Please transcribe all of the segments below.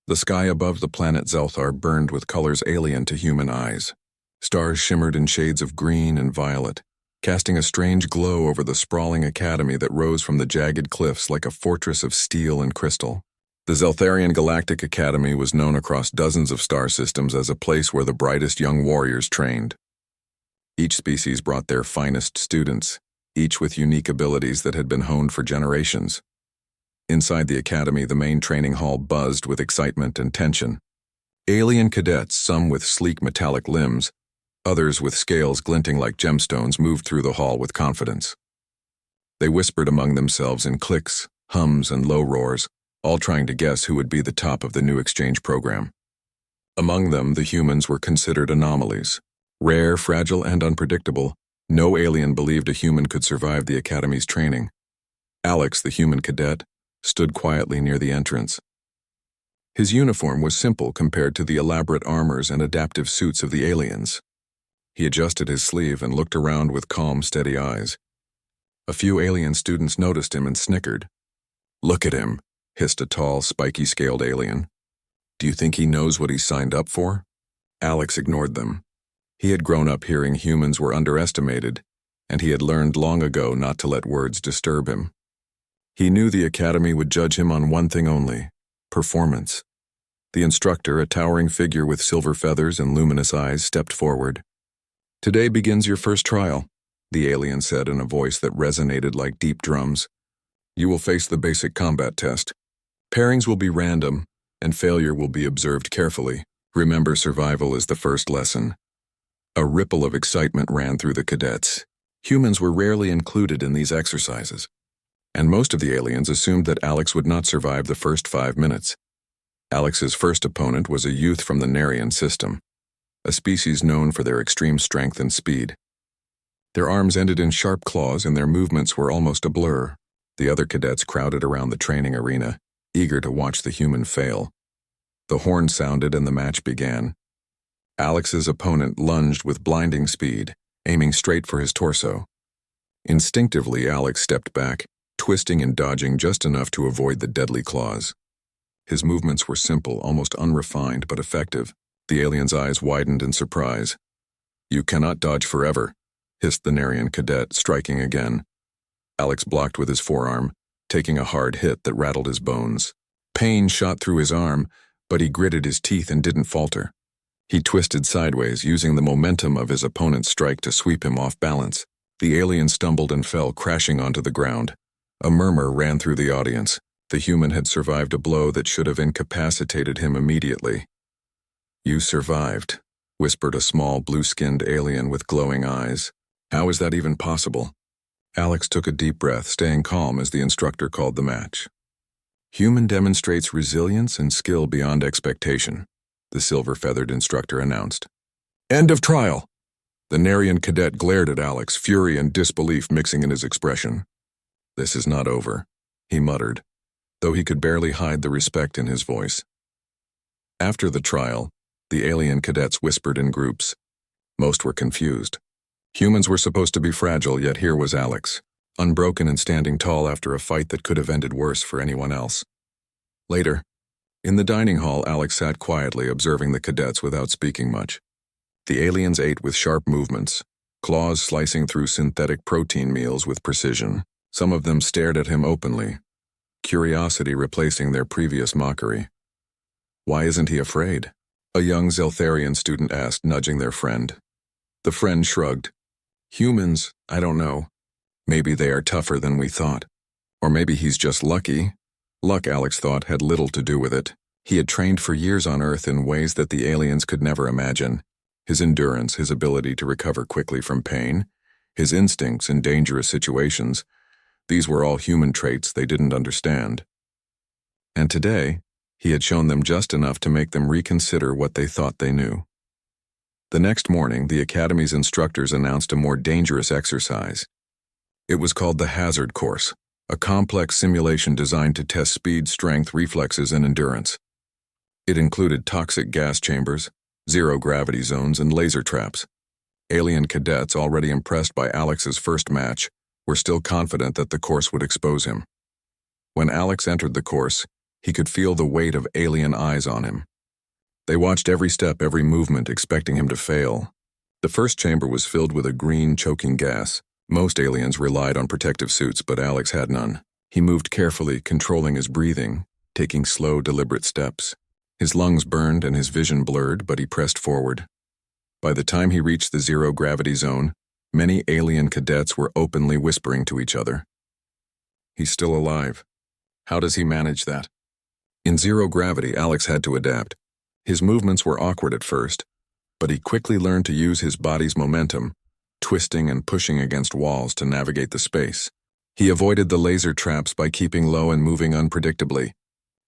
The sky above the planet Zelthar burned with colors alien to human eyes. Stars shimmered in shades of green and violet, casting a strange glow over the sprawling academy that rose from the jagged cliffs like a fortress of steel and crystal. The Zeltharian Galactic Academy was known across dozens of star systems as a place where the brightest young warriors trained. Each species brought their finest students, each with unique abilities that had been honed for generations. Inside the academy, the main training hall buzzed with excitement and tension. Alien cadets, some with sleek metallic limbs, others with scales glinting like gemstones, moved through the hall with confidence. They whispered among themselves in clicks, hums, and low roars, all trying to guess who would be the top of the new exchange program. Among them, the humans were considered anomalies. Rare, fragile, and unpredictable, no alien believed a human could survive the Academy's training. Alex, the human cadet, stood quietly near the entrance. His uniform was simple compared to the elaborate armors and adaptive suits of the aliens. He adjusted his sleeve and looked around with calm, steady eyes. A few alien students noticed him and snickered. "Look at him," hissed a tall, spiky-scaled alien. "Do you think he knows what he's signed up for?" Alex ignored them. He had grown up hearing humans were underestimated, and he had learned long ago not to let words disturb him. He knew the Academy would judge him on one thing only: performance. The instructor, a towering figure with silver feathers and luminous eyes, stepped forward. "Today begins your first trial," the alien said in a voice that resonated like deep drums. "You will face the basic combat test. Pairings will be random, and failure will be observed carefully. Remember, survival is the first lesson." A ripple of excitement ran through the cadets. Humans were rarely included in these exercises, and most of the aliens assumed that Alex would not survive the first 5 minutes. Alex's first opponent was a youth from the Narian system, a species known for their extreme strength and speed. Their arms ended in sharp claws and their movements were almost a blur. The other cadets crowded around the training arena, eager to watch the human fail. The horn sounded and the match began. Alex's opponent lunged with blinding speed, aiming straight for his torso. Instinctively, Alex stepped back, twisting and dodging just enough to avoid the deadly claws. His movements were simple, almost unrefined, but effective. The alien's eyes widened in surprise. "You cannot dodge forever," hissed the Narian cadet, striking again. Alex blocked with his forearm, taking a hard hit that rattled his bones. Pain shot through his arm, but he gritted his teeth and didn't falter. He twisted sideways, using the momentum of his opponent's strike to sweep him off balance. The alien stumbled and fell, crashing onto the ground. A murmur ran through the audience. The human had survived a blow that should have incapacitated him immediately. "You survived," whispered a small, blue-skinned alien with glowing eyes. "How is that even possible?" Alex took a deep breath, staying calm as the instructor called the match. "Human demonstrates resilience and skill beyond expectation," the silver-feathered instructor announced. "End of trial!" The Narian cadet glared at Alex, fury and disbelief mixing in his expression. "This is not over," he muttered, though he could barely hide the respect in his voice. After the trial, the alien cadets whispered in groups. Most were confused. Humans were supposed to be fragile, yet here was Alex, unbroken and standing tall after a fight that could have ended worse for anyone else. Later, in the dining hall, Alex sat quietly, observing the cadets without speaking much. The aliens ate with sharp movements, claws slicing through synthetic protein meals with precision. Some of them stared at him openly, curiosity replacing their previous mockery. "Why isn't he afraid?" a young Zeltharian student asked, nudging their friend. The friend shrugged. "Humans, I don't know. Maybe they are tougher than we thought. Or maybe he's just lucky." Luck, Alex thought, had little to do with it. He had trained for years on Earth in ways that the aliens could never imagine. His endurance, his ability to recover quickly from pain, his instincts in dangerous situations, these were all human traits they didn't understand. And today, he had shown them just enough to make them reconsider what they thought they knew. The next morning, the Academy's instructors announced a more dangerous exercise. It was called the Hazard Course, a complex simulation designed to test speed, strength, reflexes, and endurance. It included toxic gas chambers, zero-gravity zones, and laser traps. Alien cadets, already impressed by Alex's first match, were still confident that the course would expose him. When Alex entered the course, He could feel the weight of alien eyes on him. They watched every step, every movement, expecting him to fail. The first chamber was filled with a green, choking gas. Most aliens relied on protective suits, but Alex had none. He moved carefully, controlling his breathing, taking slow, deliberate steps. His lungs burned and his vision blurred, but he pressed forward. By the time he reached the zero-gravity zone, many alien cadets were openly whispering to each other. He's still alive. How does he manage that? In zero gravity, Alex had to adapt. His movements were awkward at first, but he quickly learned to use his body's momentum, twisting and pushing against walls to navigate the space. He avoided the laser traps by keeping low and moving unpredictably,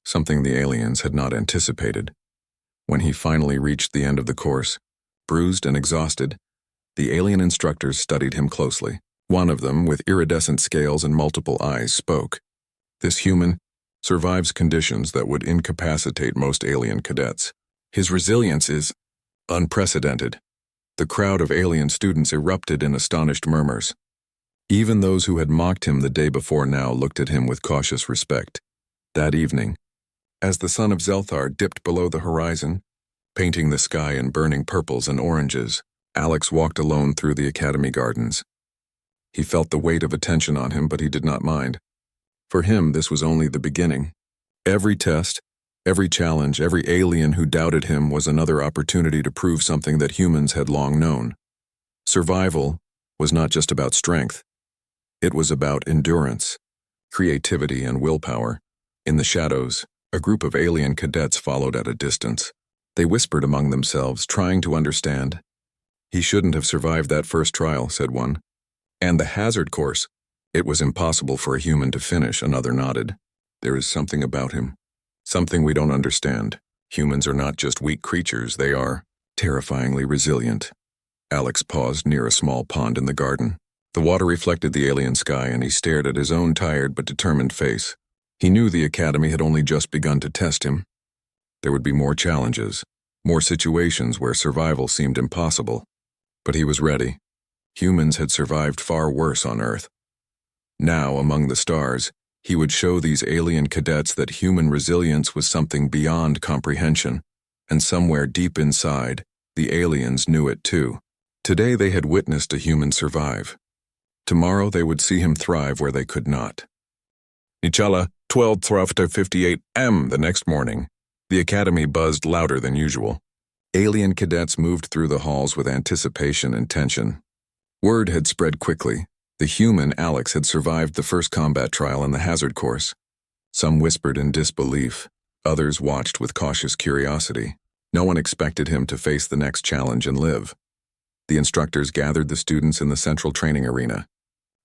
something the aliens had not anticipated. When he finally reached the end of the course, bruised and exhausted, the alien instructors studied him closely. One of them, with iridescent scales and multiple eyes, spoke. This human survives conditions that would incapacitate most alien cadets. His resilience is unprecedented. The crowd of alien students erupted in astonished murmurs. Even those who had mocked him the day before now looked at him with cautious respect. That evening, as the sun of Zelthar dipped below the horizon, painting the sky in burning purples and oranges, Alex walked alone through the academy gardens. He felt the weight of attention on him, but he did not mind. For him, this was only the beginning. Every test, every challenge, every alien who doubted him was another opportunity to prove something that humans had long known. Survival was not just about strength. It was about endurance, creativity, and willpower. In the shadows, a group of alien cadets followed at a distance. They whispered among themselves, trying to understand. "He shouldn't have survived that first trial," said one. "And the hazard course. It was impossible for a human to finish," another nodded. "There is something about him. Something we don't understand. Humans are not just weak creatures, they are terrifyingly resilient." Alex paused near a small pond in the garden. The water reflected the alien sky, and he stared at his own tired but determined face. He knew the academy had only just begun to test him. There would be more challenges, more situations where survival seemed impossible. But he was ready. Humans had survived far worse on Earth. Now, among the stars, he would show these alien cadets that human resilience was something beyond comprehension, and somewhere deep inside, the aliens knew it too. Today they had witnessed a human survive. Tomorrow they would see him thrive where they could not. Nichala, 12:58 am the next morning. The academy buzzed louder than usual. Alien cadets moved through the halls with anticipation and tension. Word had spread quickly. The human Alex had survived the first combat trial in the hazard course. Some whispered in disbelief. Others watched with cautious curiosity. No one expected him to face the next challenge and live. The instructors gathered the students in the central training arena.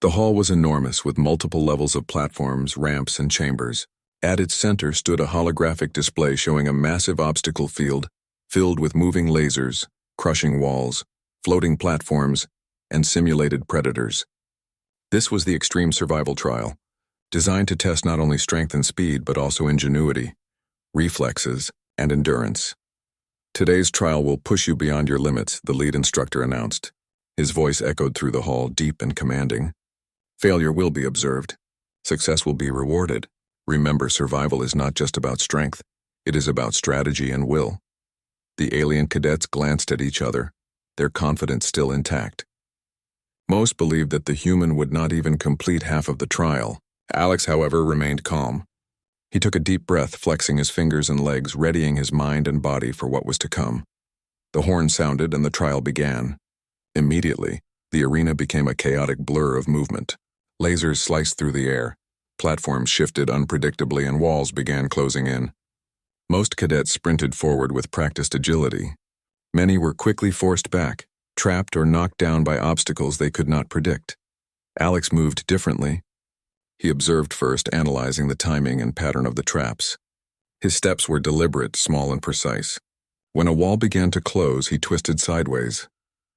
The hall was enormous, with multiple levels of platforms, ramps, and chambers. At its center stood a holographic display showing a massive obstacle field filled with moving lasers, crushing walls, floating platforms, and simulated predators. This was the extreme survival trial, designed to test not only strength and speed, but also ingenuity, reflexes, and endurance. "Today's trial will push you beyond your limits," the lead instructor announced. His voice echoed through the hall, deep and commanding. "Failure will be observed. Success will be rewarded. Remember, survival is not just about strength. It is about strategy and will." The alien cadets glanced at each other, their confidence still intact. Most believed that the human would not even complete half of the trial. Alex, however, remained calm. He took a deep breath, flexing his fingers and legs, readying his mind and body for what was to come. The horn sounded and the trial began. Immediately, the arena became a chaotic blur of movement. Lasers sliced through the air. Platforms shifted unpredictably and walls began closing in. Most cadets sprinted forward with practiced agility. Many were quickly forced back, trapped or knocked down by obstacles they could not predict. Alex moved differently. He observed first, analyzing the timing and pattern of the traps. His steps were deliberate, small, and precise. When a wall began to close, he twisted sideways,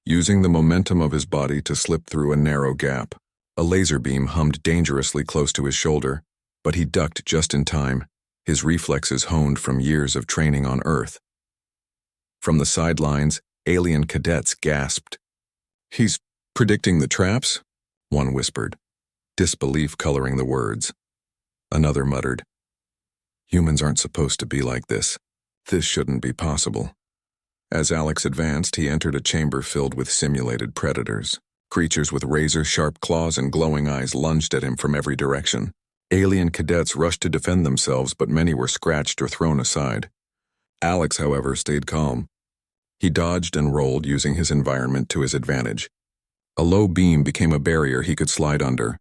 using the momentum of his body to slip through a narrow gap. A laser beam hummed dangerously close to his shoulder, but he ducked just in time, his reflexes honed from years of training on Earth. From the sidelines, alien cadets gasped. "He's predicting the traps?" one whispered, disbelief coloring the words. Another muttered, Humans aren't supposed to be like this. This shouldn't be possible. As Alex advanced, he entered a chamber filled with simulated predators. Creatures with razor-sharp claws and glowing eyes lunged at him from every direction. Alien cadets rushed to defend themselves, but many were scratched or thrown aside. Alex, however, stayed calm. He dodged and rolled, using his environment to his advantage. A low beam became a barrier he could slide under.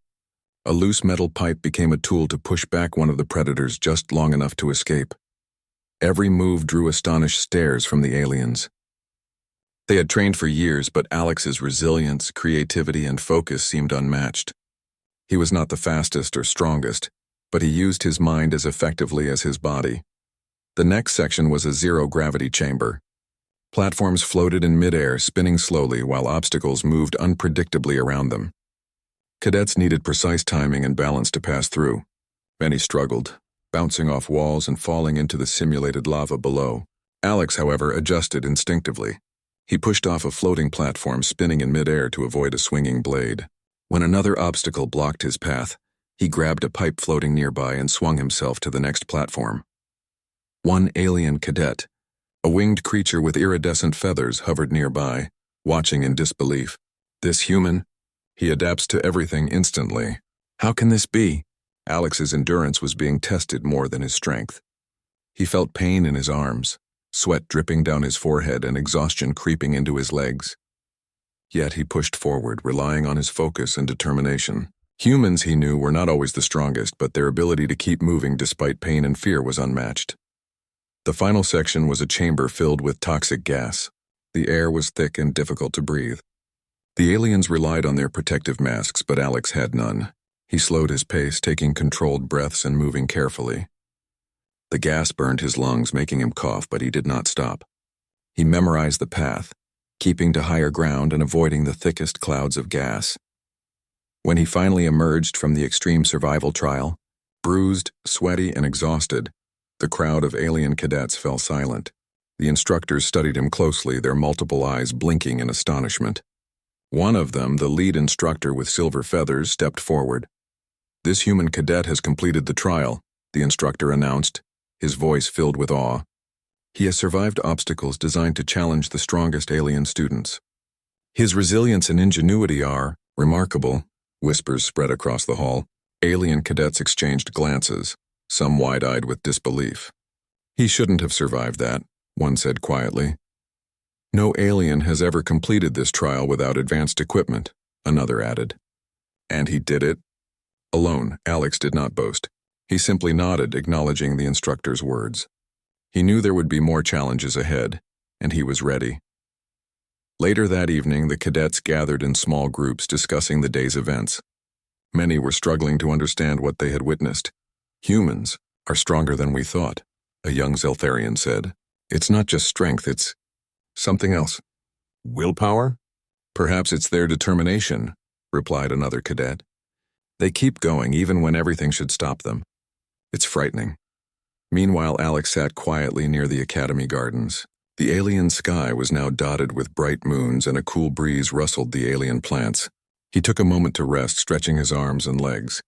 A loose metal pipe became a tool to push back one of the predators just long enough to escape. Every move drew astonished stares from the aliens. They had trained for years, but Alex's resilience, creativity, and focus seemed unmatched. He was not the fastest or strongest, but he used his mind as effectively as his body. The next section was a zero-gravity chamber. Platforms floated in midair, spinning slowly while obstacles moved unpredictably around them. Cadets needed precise timing and balance to pass through. Many struggled, bouncing off walls and falling into the simulated lava below. Alex, however, adjusted instinctively. He pushed off a floating platform, spinning in midair to avoid a swinging blade. When another obstacle blocked his path, he grabbed a pipe floating nearby and swung himself to the next platform. One alien cadet, a winged creature with iridescent feathers, hovered nearby, watching in disbelief. This human? He adapts to everything instantly. How can this be? Alex's endurance was being tested more than his strength. He felt pain in his arms, sweat dripping down his forehead and exhaustion creeping into his legs. Yet he pushed forward, relying on his focus and determination. Humans, he knew, were not always the strongest, but their ability to keep moving despite pain and fear was unmatched. The final section was a chamber filled with toxic gas. The air was thick and difficult to breathe. The aliens relied on their protective masks, but Alex had none. He slowed his pace, taking controlled breaths and moving carefully. The gas burned his lungs, making him cough, but he did not stop. He memorized the path, keeping to higher ground and avoiding the thickest clouds of gas. When he finally emerged from the extreme survival trial, bruised, sweaty, and exhausted, the crowd of alien cadets fell silent. The instructors studied him closely, their multiple eyes blinking in astonishment. One of them, the lead instructor with silver feathers, stepped forward. "This human cadet has completed the trial," the instructor announced, his voice filled with awe. "He has survived obstacles designed to challenge the strongest alien students. His resilience and ingenuity are remarkable." Whispers spread across the hall. Alien cadets exchanged glances, some wide-eyed with disbelief. "He shouldn't have survived that," one said quietly. "No alien has ever completed this trial without advanced equipment," another added. "And he did it?" Alone, Alex did not boast. He simply nodded, acknowledging the instructor's words. He knew there would be more challenges ahead, and he was ready. Later that evening, the cadets gathered in small groups discussing the day's events. Many were struggling to understand what they had witnessed. "Humans are stronger than we thought," a young Zeltharian said. "It's not just strength, it's something else." "Willpower?" "Perhaps it's their determination," replied another cadet. "They keep going even when everything should stop them. It's frightening." Meanwhile, Alex sat quietly near the academy gardens. The alien sky was now dotted with bright moons, and a cool breeze rustled the alien plants. He took a moment to rest, stretching his arms and legs.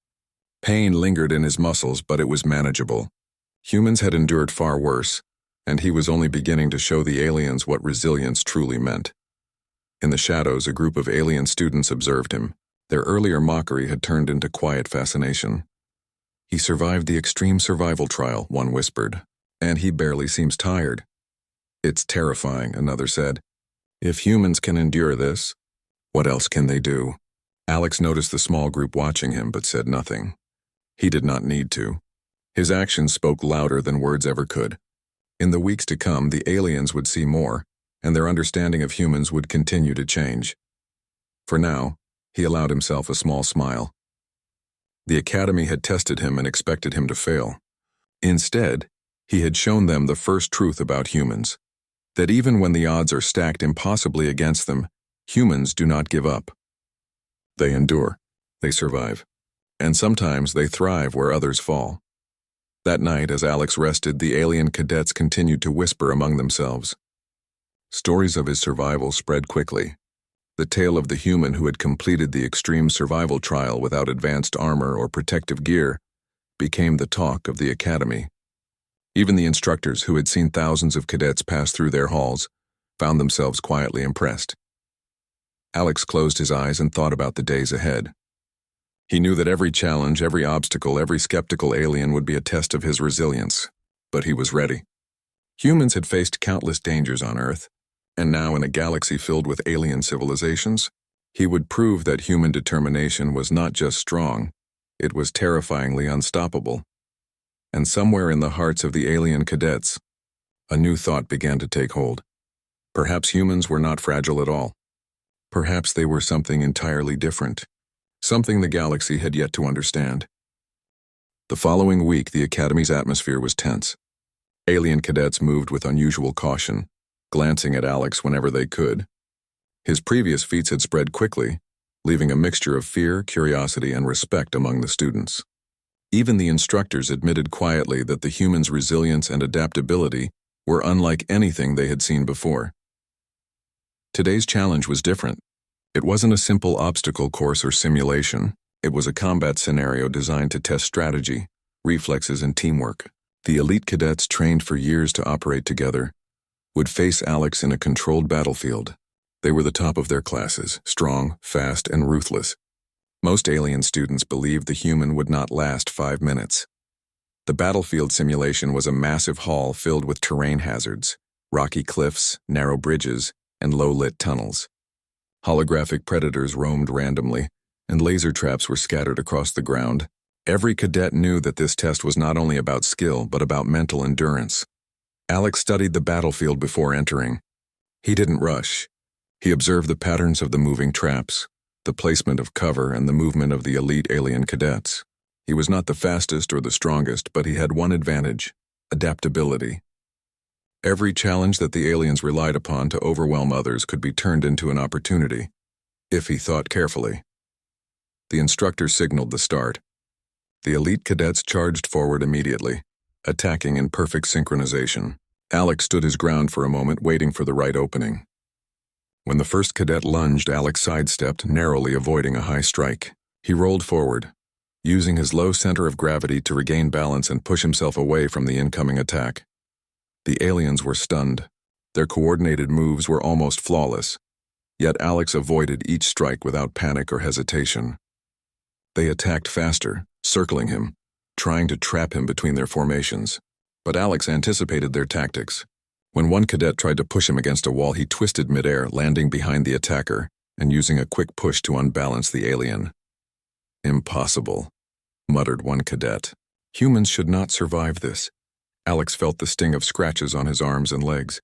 Pain lingered in his muscles, but it was manageable. Humans had endured far worse, and he was only beginning to show the aliens what resilience truly meant. In the shadows, a group of alien students observed him. Their earlier mockery had turned into quiet fascination. "He survived the extreme survival trial," one whispered, "and he barely seems tired." "It's terrifying," another said. "If humans can endure this, what else can they do?" Alex noticed the small group watching him, but said nothing. He did not need to. His actions spoke louder than words ever could. In the weeks to come, the aliens would see more, and their understanding of humans would continue to change. For now, he allowed himself a small smile. The academy had tested him and expected him to fail. Instead, he had shown them the first truth about humans, that even when the odds are stacked impossibly against them, humans do not give up. They endure, they survive, and sometimes they thrive where others fall. That night, as Alex rested, the alien cadets continued to whisper among themselves. Stories of his survival spread quickly. The tale of the human who had completed the extreme survival trial without advanced armor or protective gear became the talk of the academy. Even the instructors, who had seen thousands of cadets pass through their halls, found themselves quietly impressed. Alex closed his eyes and thought about the days ahead. He knew that every challenge, every obstacle, every skeptical alien would be a test of his resilience, but he was ready. Humans had faced countless dangers on Earth, and now in a galaxy filled with alien civilizations, he would prove that human determination was not just strong, it was terrifyingly unstoppable. And somewhere in the hearts of the alien cadets, a new thought began to take hold. Perhaps humans were not fragile at all. Perhaps they were something entirely different, something the galaxy had yet to understand. The following week, the Academy's atmosphere was tense. Alien cadets moved with unusual caution, glancing at Alex whenever they could. His previous feats had spread quickly, leaving a mixture of fear, curiosity, and respect among the students. Even the instructors admitted quietly that the humans' resilience and adaptability were unlike anything they had seen before. Today's challenge was different. It wasn't a simple obstacle course or simulation. It was a combat scenario designed to test strategy, reflexes, and teamwork. The elite cadets, trained for years to operate together, would face Alex in a controlled battlefield. They were the top of their classes, strong, fast, and ruthless. Most alien students believed the human would not last 5 minutes. The battlefield simulation was a massive hall filled with terrain hazards, rocky cliffs, narrow bridges, and low-lit tunnels. Holographic predators roamed randomly, and laser traps were scattered across the ground. Every cadet knew that this test was not only about skill, but about mental endurance. Alex studied the battlefield before entering. He didn't rush. He observed the patterns of the moving traps, the placement of cover, and the movement of the elite alien cadets. He was not the fastest or the strongest, but he had one advantage: adaptability. Every challenge that the aliens relied upon to overwhelm others could be turned into an opportunity, if he thought carefully. The instructor signaled the start. The elite cadets charged forward immediately, attacking in perfect synchronization. Alex stood his ground for a moment, waiting for the right opening. When the first cadet lunged, Alex sidestepped, narrowly avoiding a high strike. He rolled forward, using his low center of gravity to regain balance and push himself away from the incoming attack. The aliens were stunned. Their coordinated moves were almost flawless, yet Alex avoided each strike without panic or hesitation. They attacked faster, circling him, trying to trap him between their formations. But Alex anticipated their tactics. When one cadet tried to push him against a wall, he twisted midair, landing behind the attacker and using a quick push to unbalance the alien. "Impossible," muttered one cadet. "Humans should not survive this." Alex felt the sting of scratches on his arms and legs.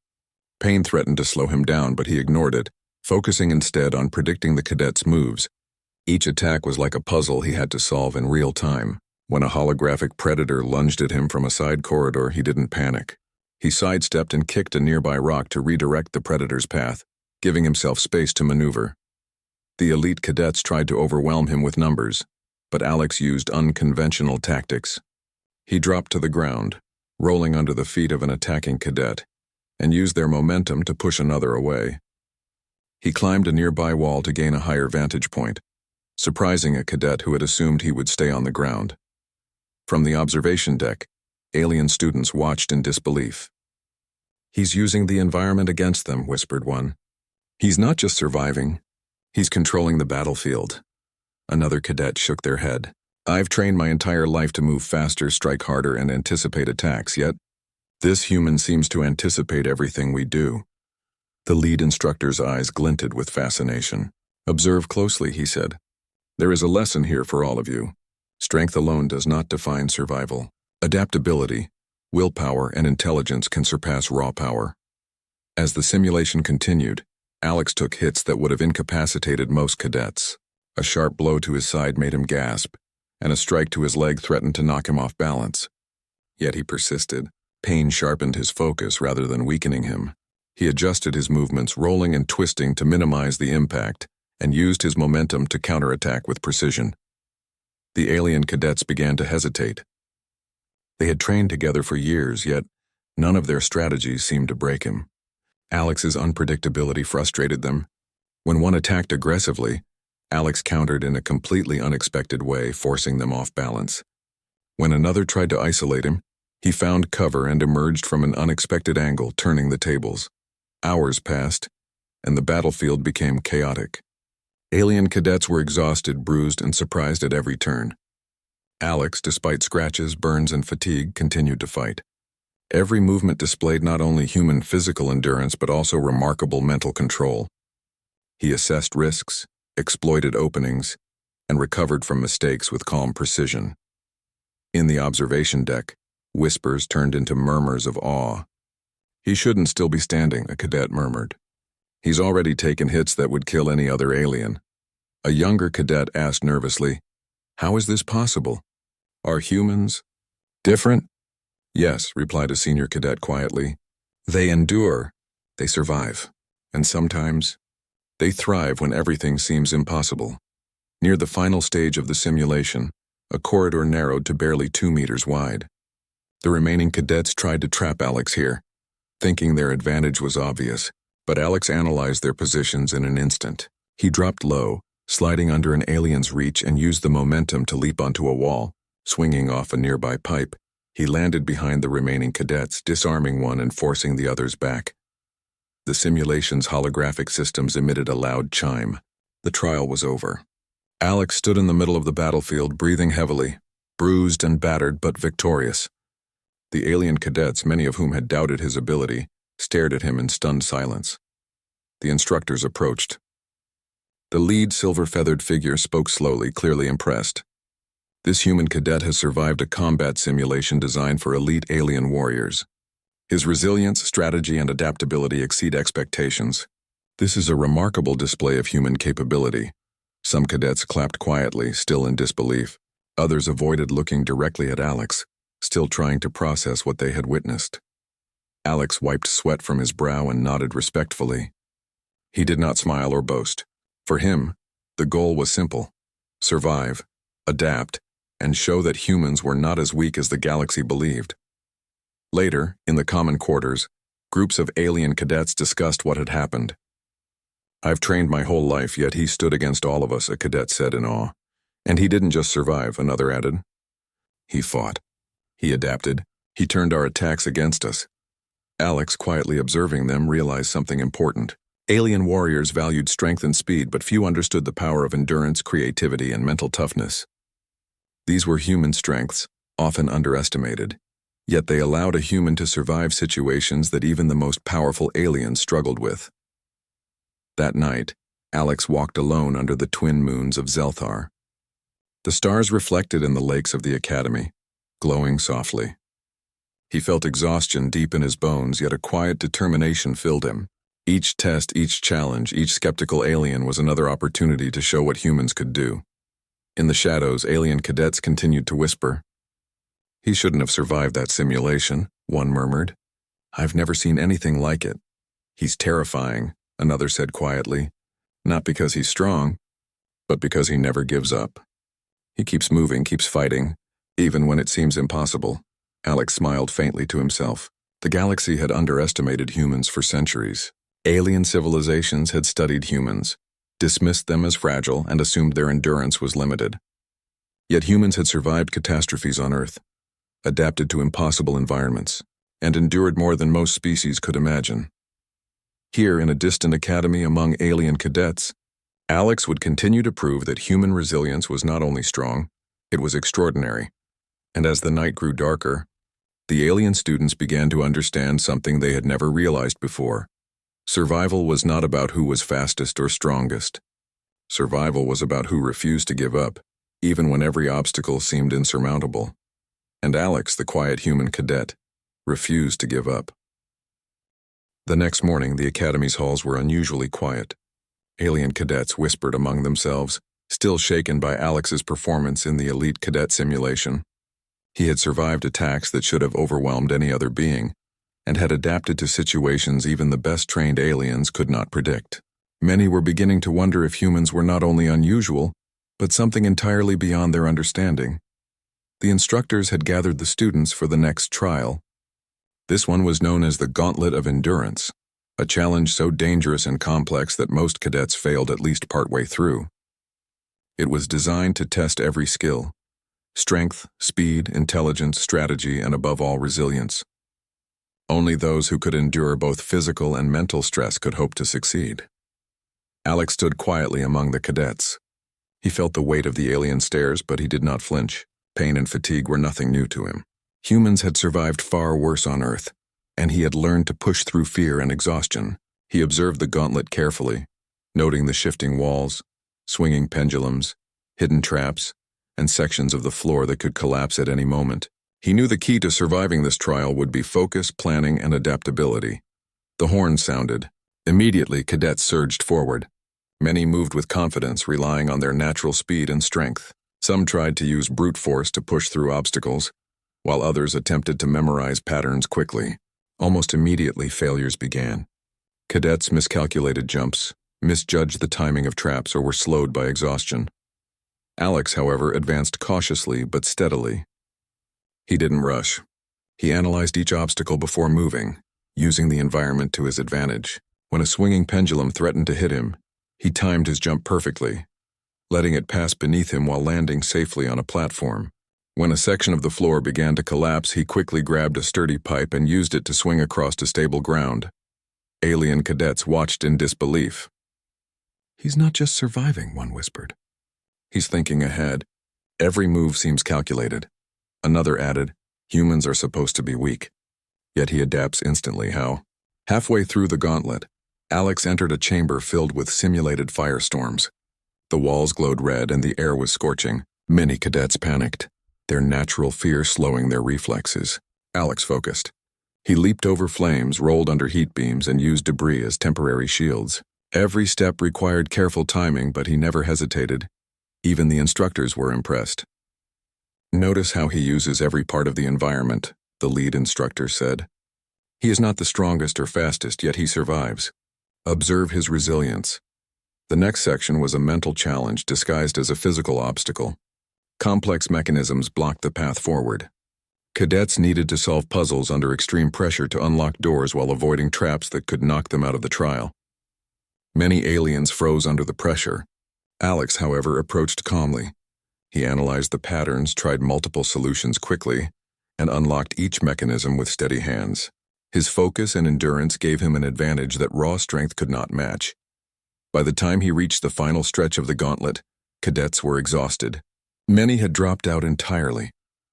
Pain threatened to slow him down, but he ignored it, focusing instead on predicting the cadet's moves. Each attack was like a puzzle he had to solve in real time. When a holographic predator lunged at him from a side corridor, he didn't panic. He sidestepped and kicked a nearby rock to redirect the predator's path, giving himself space to maneuver. The elite cadets tried to overwhelm him with numbers, but Alex used unconventional tactics. He dropped to the ground, rolling under the feet of an attacking cadet, and used their momentum to push another away. He climbed a nearby wall to gain a higher vantage point, surprising a cadet who had assumed he would stay on the ground. From the observation deck, alien students watched in disbelief. "He's using the environment against them," whispered one. "He's not just surviving, he's controlling the battlefield." Another cadet shook their head. "I've trained my entire life to move faster, strike harder, and anticipate attacks, yet this human seems to anticipate everything we do." The lead instructor's eyes glinted with fascination. "Observe closely," he said. "There is a lesson here for all of you. Strength alone does not define survival. Adaptability, willpower, and intelligence can surpass raw power." As the simulation continued, Alex took hits that would have incapacitated most cadets. A sharp blow to his side made him gasp, and a strike to his leg threatened to knock him off balance. Yet he persisted. Pain sharpened his focus rather than weakening him. He adjusted his movements, rolling and twisting to minimize the impact, and used his momentum to counterattack with precision. The alien cadets began to hesitate. They had trained together for years, yet none of their strategies seemed to break him. Alex's unpredictability frustrated them. When one attacked aggressively, Alex countered in a completely unexpected way, forcing them off balance. When another tried to isolate him, He found cover and emerged from an unexpected angle, turning the tables. Hours passed, and the battlefield became chaotic. Alien cadets were exhausted, bruised, and surprised at every turn. Alex, despite scratches, burns, and fatigue, continued to fight. Every movement displayed not only human physical endurance but also remarkable mental control. He assessed risks, exploited openings, and recovered from mistakes with calm precision. In the observation deck, whispers turned into murmurs of awe. "He shouldn't still be standing," a cadet murmured. "He's already taken hits that would kill any other alien." A younger cadet asked nervously, "How is this possible? Are humans different?" "Yes," replied a senior cadet quietly. "They endure, they survive, and sometimes they thrive when everything seems impossible." Near the final stage of the simulation, a corridor narrowed to barely 2 meters wide. The remaining cadets tried to trap Alex here, thinking their advantage was obvious, but Alex analyzed their positions in an instant. He dropped low, sliding under an alien's reach, and used the momentum to leap onto a wall, swinging off a nearby pipe. He landed behind the remaining cadets, disarming one and forcing the others back. The simulation's holographic systems emitted a loud chime. The trial was over. Alex stood in the middle of the battlefield, breathing heavily, bruised and battered but victorious. The alien cadets, many of whom had doubted his ability, stared at him in stunned silence. The instructors approached. The lead silver-feathered figure spoke slowly, clearly impressed. "This human cadet has survived a combat simulation designed for elite alien warriors. His resilience, strategy, and adaptability exceed expectations. This is a remarkable display of human capability." Some cadets clapped quietly, still in disbelief. Others avoided looking directly at Alex, still trying to process what they had witnessed. Alex wiped sweat from his brow and nodded respectfully. He did not smile or boast. For him, the goal was simple: survive, adapt, and show that humans were not as weak as the galaxy believed. Later, in the common quarters, groups of alien cadets discussed what had happened. "I've trained my whole life, yet he stood against all of us," a cadet said in awe. "And he didn't just survive," another added. "He fought. He adapted. He turned our attacks against us." Alex, quietly observing them, realized something important. Alien warriors valued strength and speed, but few understood the power of endurance, creativity, and mental toughness. These were human strengths, often underestimated. Yet they allowed a human to survive situations that even the most powerful aliens struggled with. That night, Alex walked alone under the twin moons of Zelthar. The stars reflected in the lakes of the Academy, glowing softly. He felt exhaustion deep in his bones, yet a quiet determination filled him. Each test, each challenge, each skeptical alien was another opportunity to show what humans could do. In the shadows, alien cadets continued to whisper. "He shouldn't have survived that simulation," one murmured. "I've never seen anything like it." "He's terrifying," another said quietly. "Not because he's strong, but because he never gives up. He keeps moving, keeps fighting, even when it seems impossible." Alex smiled faintly to himself. The galaxy had underestimated humans for centuries. Alien civilizations had studied humans, dismissed them as fragile, and assumed their endurance was limited. Yet humans had survived catastrophes on Earth, adapted to impossible environments, and endured more than most species could imagine. Here, in a distant academy among alien cadets, Alex would continue to prove that human resilience was not only strong, it was extraordinary. And as the night grew darker, the alien students began to understand something they had never realized before. Survival was not about who was fastest or strongest. Survival was about who refused to give up, even when every obstacle seemed insurmountable. And Alex, the quiet human cadet, refused to give up. The next morning, the Academy's halls were unusually quiet. Alien cadets whispered among themselves, still shaken by Alex's performance in the elite cadet simulation. He had survived attacks that should have overwhelmed any other being, and had adapted to situations even the best-trained aliens could not predict. Many were beginning to wonder if humans were not only unusual, but something entirely beyond their understanding. The instructors had gathered the students for the next trial. This one was known as the Gauntlet of Endurance, a challenge so dangerous and complex that most cadets failed at least partway through. It was designed to test every skill, Strength, speed, intelligence, strategy, and above all, resilience. Only those who could endure both physical and mental stress could hope to succeed. Alex stood quietly among the cadets. He felt the weight of the alien stares, but he did not flinch. Pain and fatigue were nothing new to him. Humans had survived far worse on Earth, and he had learned to push through fear and exhaustion. He observed the gauntlet carefully, noting the shifting walls, swinging pendulums, hidden traps, and sections of the floor that could collapse at any moment. He knew the key to surviving this trial would be focus, planning, and adaptability. The horn sounded. Immediately, cadets surged forward. Many moved with confidence, relying on their natural speed and strength. Some tried to use brute force to push through obstacles, while others attempted to memorize patterns quickly. Almost immediately, failures began. Cadets miscalculated jumps, misjudged the timing of traps, or were slowed by exhaustion. Alex, however, advanced cautiously but steadily. He didn't rush. He analyzed each obstacle before moving, using the environment to his advantage. When a swinging pendulum threatened to hit him, he timed his jump perfectly, letting it pass beneath him while landing safely on a platform. When a section of the floor began to collapse, he quickly grabbed a sturdy pipe and used it to swing across to stable ground. Alien cadets watched in disbelief. "He's not just surviving," one whispered. "He's thinking ahead. Every move seems calculated." Another added, "Humans are supposed to be weak." Yet he adapts instantly. How? Halfway through the gauntlet, Alex entered a chamber filled with simulated firestorms. The walls glowed red and the air was scorching. Many cadets panicked, their natural fear slowing their reflexes. Alex focused. He leaped over flames, rolled under heat beams, and used debris as temporary shields. Every step required careful timing, but he never hesitated. Even the instructors were impressed. "Notice how he uses every part of the environment," the lead instructor said. "He is not the strongest or fastest, yet he survives. Observe his resilience." The next section was a mental challenge disguised as a physical obstacle. Complex mechanisms blocked the path forward. Cadets needed to solve puzzles under extreme pressure to unlock doors while avoiding traps that could knock them out of the trial. Many aliens froze under the pressure. Alex, however, approached calmly. He analyzed the patterns, tried multiple solutions quickly, and unlocked each mechanism with steady hands. His focus and endurance gave him an advantage that raw strength could not match. By the time he reached the final stretch of the gauntlet, cadets were exhausted. Many had dropped out entirely,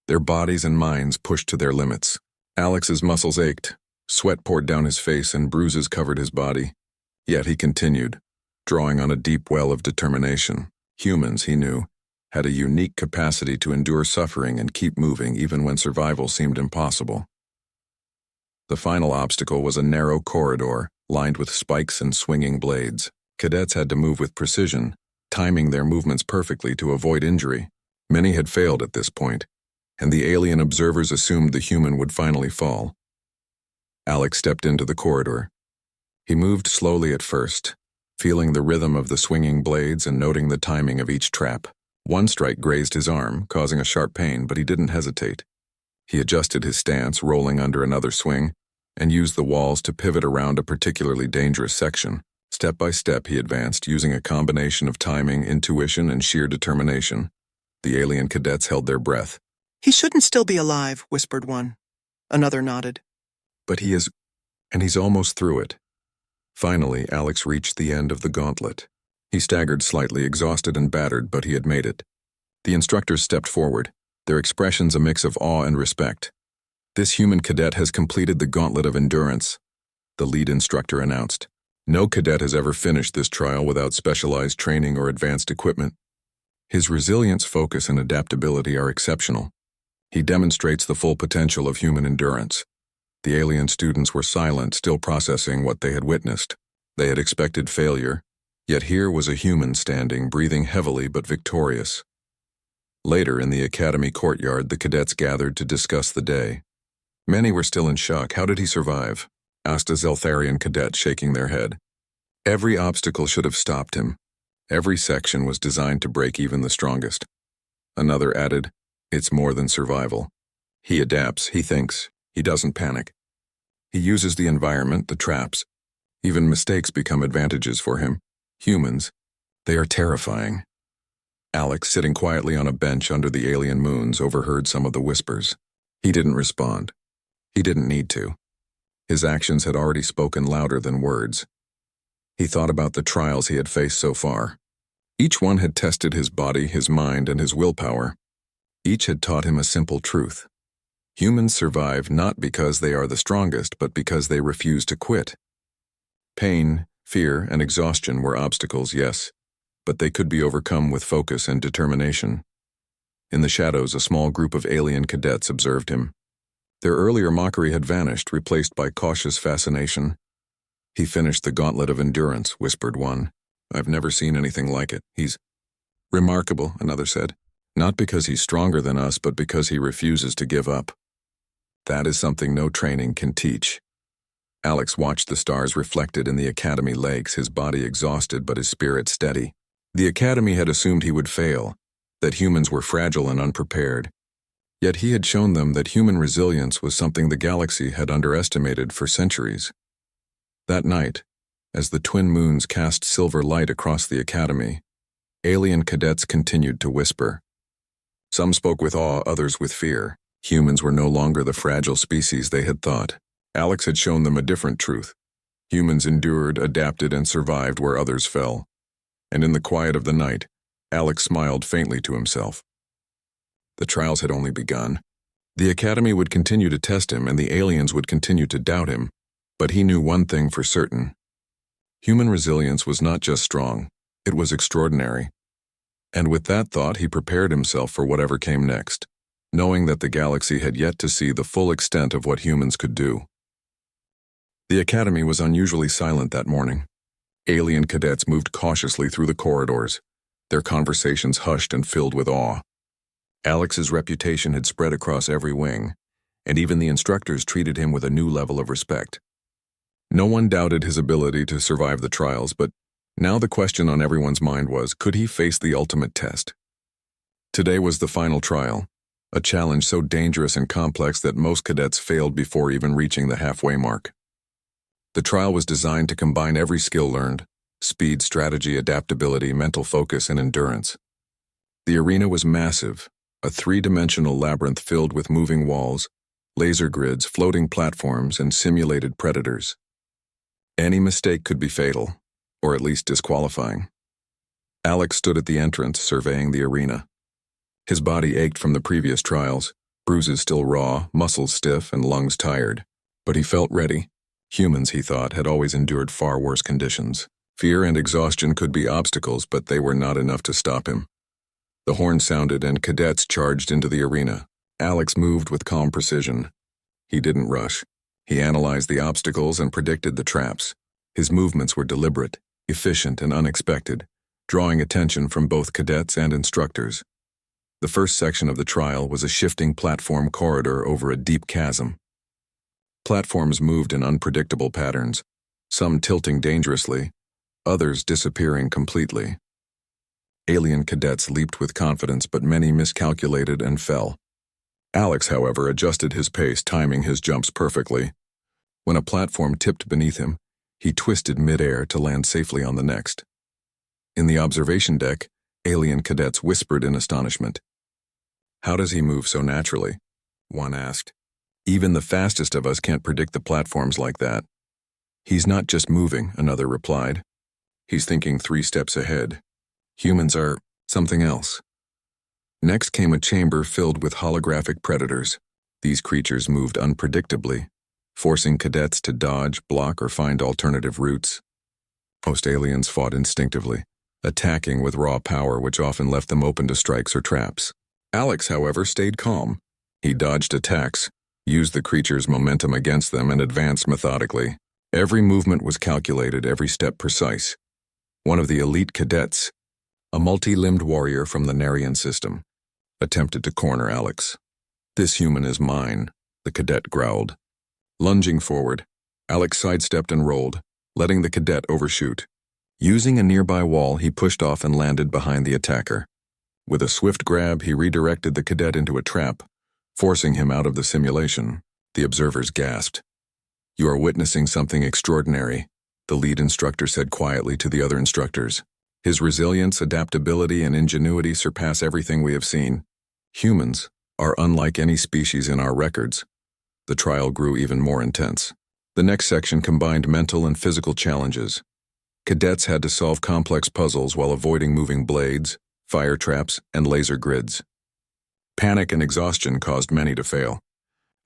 their bodies and minds pushed to their limits. Alex's muscles ached, sweat poured down his face, and bruises covered his body. Yet he continued, drawing on a deep well of determination. Humans, he knew, had a unique capacity to endure suffering and keep moving even when survival seemed impossible. The final obstacle was a narrow corridor, lined with spikes and swinging blades. Cadets had to move with precision, timing their movements perfectly to avoid injury. Many had failed at this point, and the alien observers assumed the human would finally fall. Alex stepped into the corridor. He moved slowly at first, feeling the rhythm of the swinging blades and noting the timing of each trap. One strike grazed his arm, causing a sharp pain, but he didn't hesitate. He adjusted his stance, rolling under another swing, and used the walls to pivot around a particularly dangerous section. Step by step, he advanced, using a combination of timing, intuition, and sheer determination. The alien cadets held their breath. "He shouldn't still be alive," whispered one. Another nodded. "But he is, and he's almost through it." Finally, Alex reached the end of the gauntlet. He staggered slightly, exhausted and battered, but he had made it. The instructors stepped forward, their expressions a mix of awe and respect. "This human cadet has completed the gauntlet of endurance," the lead instructor announced. "No cadet has ever finished this trial without specialized training or advanced equipment. His resilience, focus, and adaptability are exceptional. He demonstrates the full potential of human endurance." The alien students were silent, still processing what they had witnessed. They had expected failure, yet here was a human standing, breathing heavily but victorious. Later, in the academy courtyard, the cadets gathered to discuss the day. Many were still in shock. "How did he survive?" asked a Zeltharian cadet, shaking their head. "Every obstacle should have stopped him. Every section was designed to break even the strongest." Another added, "It's more than survival. He adapts, he thinks, he doesn't panic. He uses the environment, the traps. Even mistakes become advantages for him. Humans, they are terrifying." Alex, sitting quietly on a bench under the alien moons, overheard some of the whispers. He didn't respond. He didn't need to. His actions had already spoken louder than words. He thought about the trials he had faced so far. Each one had tested his body, his mind, and his willpower. Each had taught him a simple truth. Humans survive not because they are the strongest, but because they refuse to quit. Pain, fear, and exhaustion were obstacles, yes, but they could be overcome with focus and determination. In the shadows, a small group of alien cadets observed him. Their earlier mockery had vanished, replaced by cautious fascination. "He finished the gauntlet of endurance," whispered one. "I've never seen anything like it. He's remarkable," another said. "Not because he's stronger than us, but because he refuses to give up. That is something no training can teach." Alex watched the stars reflected in the Academy lakes, his body exhausted but his spirit steady. The Academy had assumed he would fail, that humans were fragile and unprepared. Yet he had shown them that human resilience was something the galaxy had underestimated for centuries. That night, as the twin moons cast silver light across the Academy, alien cadets continued to whisper. Some spoke with awe, others with fear. Humans were no longer the fragile species they had thought. Alex had shown them a different truth. Humans endured, adapted, and survived where others fell. And in the quiet of the night, Alex smiled faintly to himself. The trials had only begun. The Academy would continue to test him, and the aliens would continue to doubt him. But he knew one thing for certain. Human resilience was not just strong, it was extraordinary. And with that thought, he prepared himself for whatever came next, knowing that the galaxy had yet to see the full extent of what humans could do. The Academy was unusually silent that morning. Alien cadets moved cautiously through the corridors, their conversations hushed and filled with awe. Alex's reputation had spread across every wing, and even the instructors treated him with a new level of respect. No one doubted his ability to survive the trials, but now the question on everyone's mind was, could he face the ultimate test? Today was the final trial, a challenge so dangerous and complex that most cadets failed before even reaching the halfway mark. The trial was designed to combine every skill learned: speed, strategy, adaptability, mental focus, and endurance. The arena was massive, a three-dimensional labyrinth filled with moving walls, laser grids, floating platforms, and simulated predators. Any mistake could be fatal, or at least disqualifying. Alex stood at the entrance, surveying the arena. His body ached from the previous trials, bruises still raw, muscles stiff, and lungs tired. But he felt ready. Humans, he thought, had always endured far worse conditions. Fear and exhaustion could be obstacles, but they were not enough to stop him. The horn sounded and cadets charged into the arena. Alex moved with calm precision. He didn't rush. He analyzed the obstacles and predicted the traps. His movements were deliberate, efficient, and unexpected, drawing attention from both cadets and instructors. The first section of the trial was a shifting platform corridor over a deep chasm. Platforms moved in unpredictable patterns, some tilting dangerously, others disappearing completely. Alien cadets leaped with confidence, but many miscalculated and fell. Alex, however, adjusted his pace, timing his jumps perfectly. When a platform tipped beneath him, he twisted mid-air to land safely on the next. In the observation deck, alien cadets whispered in astonishment. "How does he move so naturally?" one asked. "Even the fastest of us can't predict the platforms like that." "He's not just moving," another replied. "He's thinking 3 steps ahead. Humans are something else." Next came a chamber filled with holographic predators. These creatures moved unpredictably, forcing cadets to dodge, block, or find alternative routes. Most aliens fought instinctively, attacking with raw power which often left them open to strikes or traps. Alex, however, stayed calm. He dodged attacks, used the creatures' momentum against them, and advanced methodically. Every movement was calculated, every step precise. One of the elite cadets, a multi-limbed warrior from the Narian system, attempted to corner Alex. "This human is mine," the cadet growled. Lunging forward, Alex sidestepped and rolled, letting the cadet overshoot. Using a nearby wall, he pushed off and landed behind the attacker. With a swift grab, he redirected the cadet into a trap, forcing him out of the simulation. The observers gasped. "You are witnessing something extraordinary," the lead instructor said quietly to the other instructors. His resilience, adaptability, and ingenuity surpass everything we have seen. Humans are unlike any species in our records. The trial grew even more intense. The next section combined mental and physical challenges. Cadets had to solve complex puzzles while avoiding moving blades, fire traps, and laser grids. Panic and exhaustion caused many to fail.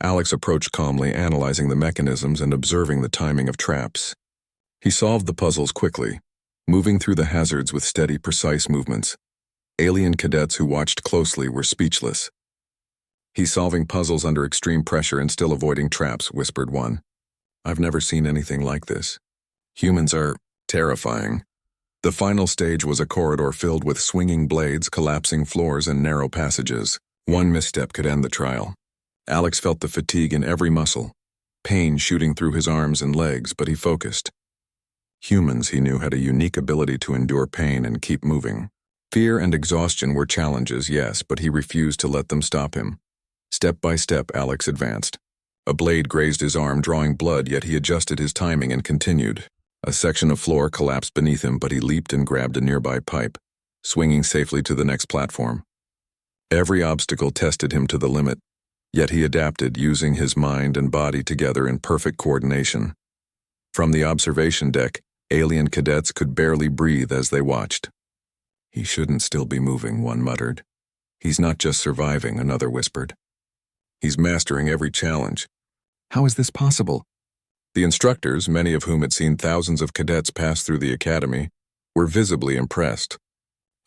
Alex approached calmly, analyzing the mechanisms and observing the timing of traps. He solved the puzzles quickly, moving through the hazards with steady, precise movements. Alien cadets who watched closely were speechless. "He's solving puzzles under extreme pressure and still avoiding traps," whispered one. "I've never seen anything like this. Humans are terrifying." The final stage was a corridor filled with swinging blades, collapsing floors, and narrow passages. One misstep could end the trial. Alex felt the fatigue in every muscle, pain shooting through his arms and legs, but he focused. Humans, he knew, had a unique ability to endure pain and keep moving. Fear and exhaustion were challenges, yes, but he refused to let them stop him. Step by step, Alex advanced. A blade grazed his arm, drawing blood, yet he adjusted his timing and continued. A section of floor collapsed beneath him, but he leaped and grabbed a nearby pipe, swinging safely to the next platform. Every obstacle tested him to the limit, yet he adapted, using his mind and body together in perfect coordination. From the observation deck, alien cadets could barely breathe as they watched. "He shouldn't still be moving," one muttered. "He's not just surviving," another whispered. "He's mastering every challenge." "How is this possible?" The instructors, many of whom had seen thousands of cadets pass through the academy, were visibly impressed.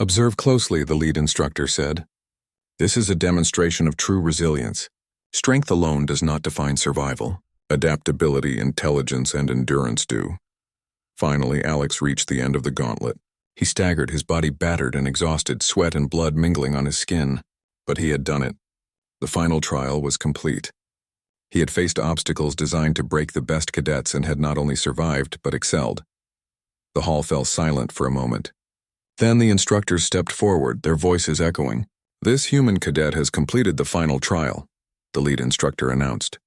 "Observe closely," the lead instructor said. "This is a demonstration of true resilience. Strength alone does not define survival. Adaptability, intelligence, and endurance do." Finally, Alex reached the end of the gauntlet. He staggered, his body battered and exhausted, sweat and blood mingling on his skin. But he had done it. The final trial was complete. He had faced obstacles designed to break the best cadets and had not only survived, but excelled. The hall fell silent for a moment. Then the instructors stepped forward, their voices echoing. "This human cadet has completed the final trial," the lead instructor announced.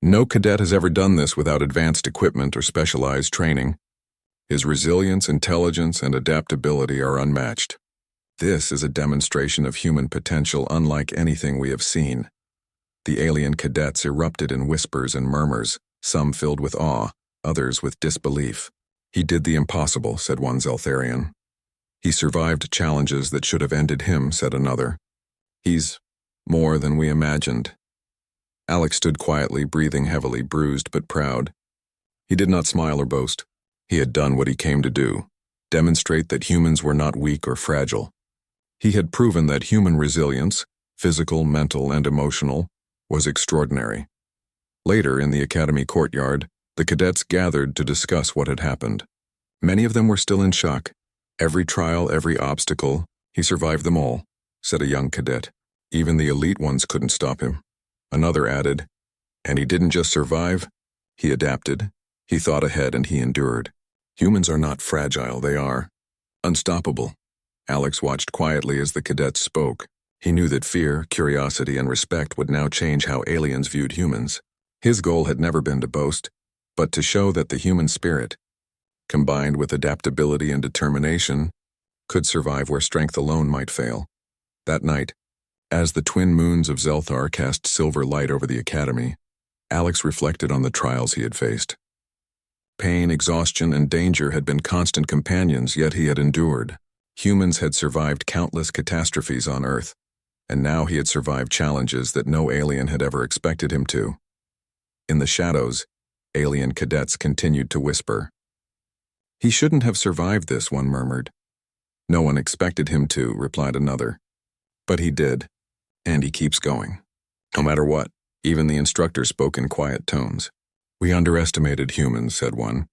"No cadet has ever done this without advanced equipment or specialized training. His resilience, intelligence, and adaptability are unmatched. This is a demonstration of human potential unlike anything we have seen." The alien cadets erupted in whispers and murmurs, some filled with awe, others with disbelief. "He did the impossible," said one Zeltharian. "He survived challenges that should have ended him," said another. "He's more than we imagined." Alex stood quietly, breathing heavily, bruised but proud. He did not smile or boast. He had done what he came to do, demonstrate that humans were not weak or fragile. He had proven that human resilience, physical, mental, and emotional, was extraordinary. Later, in the academy courtyard, the cadets gathered to discuss what had happened. Many of them were still in shock. "Every trial, every obstacle, he survived them all," said a young cadet. "Even the elite ones couldn't stop him." Another added, "And he didn't just survive, he adapted, he thought ahead, and he endured. Humans are not fragile, they are unstoppable." Alex watched quietly as the cadets spoke. He knew that fear, curiosity, and respect would now change how aliens viewed humans. His goal had never been to boast, but to show that the human spirit, combined with adaptability and determination, could survive where strength alone might fail. That night, as the twin moons of Zelthar cast silver light over the academy, Alex reflected on the trials he had faced. Pain, exhaustion, and danger had been constant companions, yet he had endured. Humans had survived countless catastrophes on Earth, and now he had survived challenges that no alien had ever expected him to. In the shadows, alien cadets continued to whisper. "He shouldn't have survived this," one murmured. "No one expected him to," replied another. "But he did, and he keeps going. No matter what." Even the instructor spoke in quiet tones. "We underestimated humans," said one.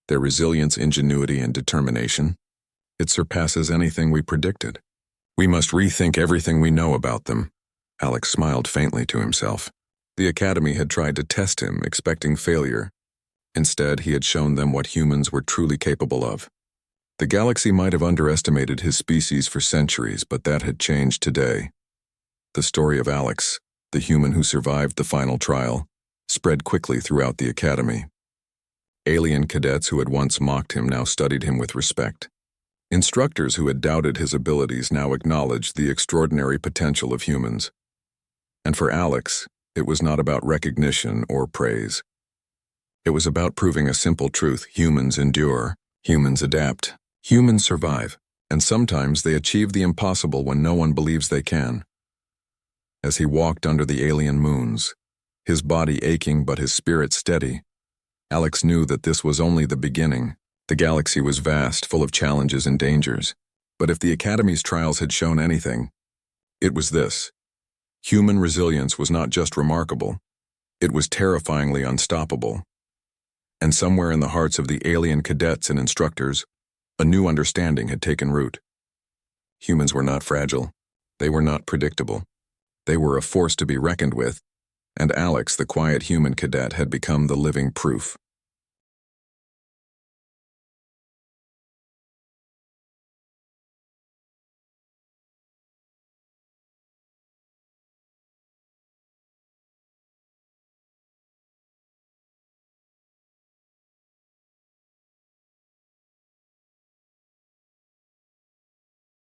"Their resilience, ingenuity, and determination. It surpasses anything we predicted. We must rethink everything we know about them." Alex smiled faintly to himself. The academy had tried to test him, expecting failure. Instead, he had shown them what humans were truly capable of. The galaxy might have underestimated his species for centuries, but that had changed today. The story of Alex, the human who survived the final trial, spread quickly throughout the academy. Alien cadets who had once mocked him now studied him with respect. Instructors who had doubted his abilities now acknowledged the extraordinary potential of humans. And for Alex, it was not about recognition or praise. It was about proving a simple truth: humans endure, humans adapt, humans survive, and sometimes they achieve the impossible when no one believes they can. As he walked under the alien moons, his body aching but his spirit steady, Alex knew that this was only the beginning. The galaxy was vast, full of challenges and dangers. But if the Academy's trials had shown anything, it was this: human resilience was not just remarkable, it was terrifyingly unstoppable. And somewhere in the hearts of the alien cadets and instructors, a new understanding had taken root. Humans were not fragile. They were not predictable. They were a force to be reckoned with, and Alex, the quiet human cadet, had become the living proof.